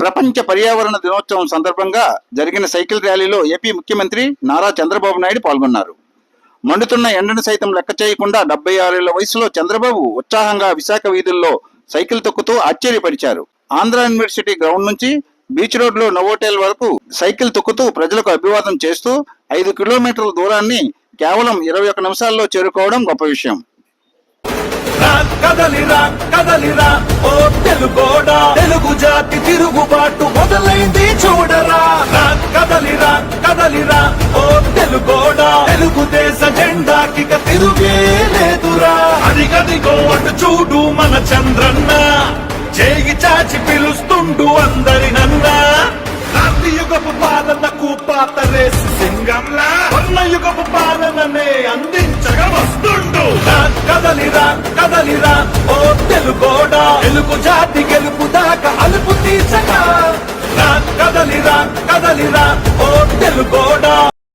ప్రపంచ పర్యావరణ దినోత్సవం సందర్భంగా జరిగిన సైకిల్ ర్యాలీలో ఏపీ ముఖ్యమంత్రి నారా చంద్రబాబు నాయుడు పాల్గొన్నారు. మండుతున్న ఎండను సైతం లెక్క చేయకుండా 76 ఏళ్ల వయసులో చంద్రబాబు ఉత్సాహంగా విశాఖ వీధుల్లో సైకిల్ తొక్కుతూ ఆశ్చర్యపరిచారు. ఆంధ్ర యూనివర్సిటీ గ్రౌండ్ నుంచి బీచ్ రోడ్ లో నవోటెల్ వరకు సైకిల్ తొక్కుతూ ప్రజలకు అభివాదం చేస్తూ 5 కిలోమీటర్ల దూరాన్ని కేవలం 21 నిమిషాల్లో చేరుకోవడం గొప్ప విషయం. కదలిరా కదలిరా ఓ తెలుగోడా, తెలుగు జాతి తిరుగుబాటు మొదలైంది చూడరా. కదలిరా కదలిరా ఓ తెలుగోడా, తెలుగుదేశ జెండాకి తిరుగే లేదురా. అదిగదిగో అటు చూడు మన చంద్రన్న, చేయి చాచి పిలుస్తుండు అందరినన్నా. యుగపు పాలనకు పాత రేసి సింగంలా యుగపు పాలననే అందించగా వస్తుండు. కదలిరా కదలిరా ఓ తెలుగోడా, తెలుగు జాతి గెలుపు దాకా అలుపు తీర్చగా. కదలిరా కదలిరా ఓ తెలుగోడా.